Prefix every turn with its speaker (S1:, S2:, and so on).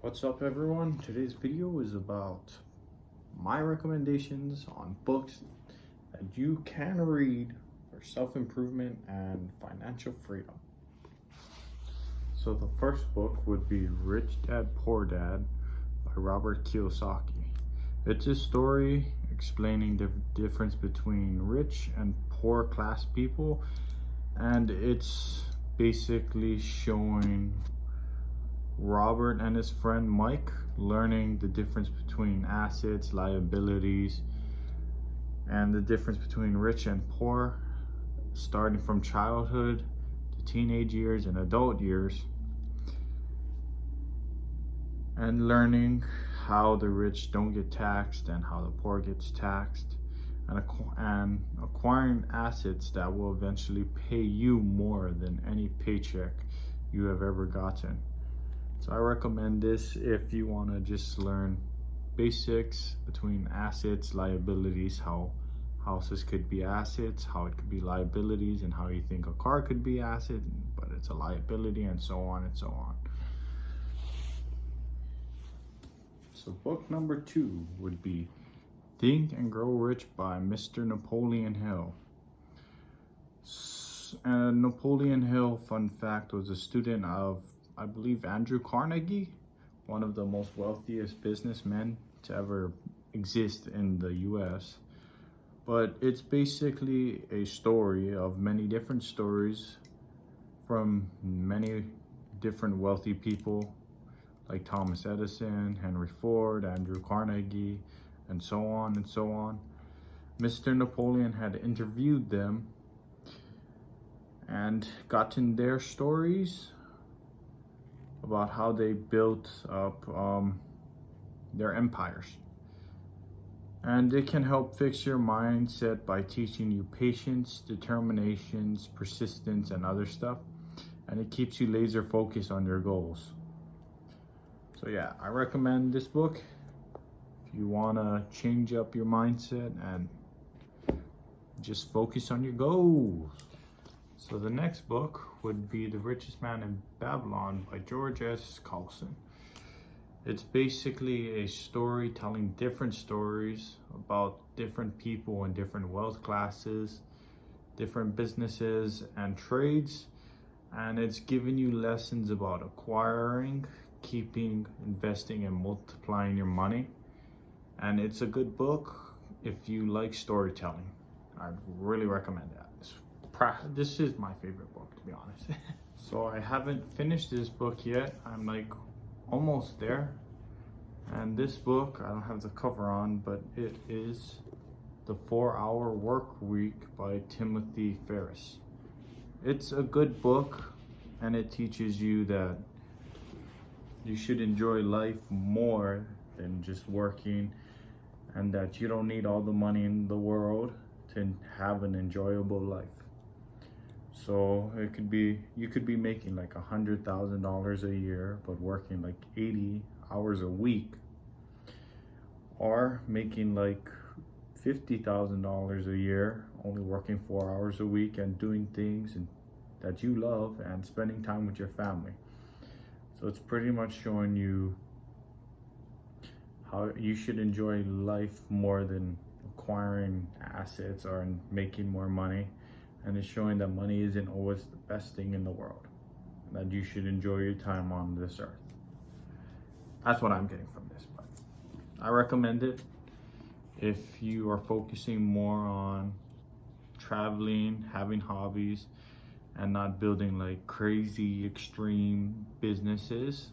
S1: What's up, everyone? Today's video is about my recommendations on books that you can read for self-improvement and financial freedom. So the first book would be Rich Dad, Poor Dad by Robert Kiyosaki. It's a story explaining the difference between rich and poor class people, and it's basically showing Robert and his friend Mike learning the difference between assets, liabilities, and the difference between rich and poor, starting from childhood to teenage years and adult years, and learning how the rich don't get taxed and how the poor gets taxed, and acquiring assets that will eventually pay you more than any paycheck you have ever gotten. So I recommend this if you want to just learn basics between assets, liabilities, how houses could be assets, how it could be liabilities, and how you think a car could be asset, but it's a liability, and so on and so on. So book number 2 would be Think and Grow Rich by Mr. Napoleon Hill. And Napoleon Hill, fun fact, was a student of, I believe, Andrew Carnegie, one of the most wealthiest businessmen to ever exist in the US. But it's basically a story of many different stories from many different wealthy people like Thomas Edison, Henry Ford, Andrew Carnegie, and so on and so on. Mr. Napoleon had interviewed them and gotten their stories about how they built up their empires. And it can help fix your mindset by teaching you patience, determinations, persistence, and other stuff. And it keeps you laser focused on your goals. So yeah, I recommend this book if you want to change up your mindset and just focus on your goals. So the next book would be The Richest Man in Babylon by George S. Carlson. It's basically a story telling different stories about different people in different wealth classes, different businesses and trades, and it's giving you lessons about acquiring, keeping, investing, and multiplying your money. And it's a good book if you like storytelling. I'd really recommend that. This is my favorite book, to be honest. So I haven't finished this book yet. I'm like almost there. And this book, I don't have the cover on, but it is The 4-Hour Work Week by Timothy Ferriss. It's a good book, and it teaches you that you should enjoy life more than just working, and that you don't need all the money in the world to have an enjoyable life. So it could be, you could be making like $100,000 a year, but working like 80 hours a week, or making like $50,000 a year, only working 4 hours a week and doing things that you love and spending time with your family. So it's pretty much showing you how you should enjoy life more than acquiring assets or making more money. And it's showing that money isn't always the best thing in the world, that you should enjoy your time on this earth. That's what I'm getting from this, but I recommend it if you are focusing more on traveling, having hobbies, and not building like crazy extreme businesses.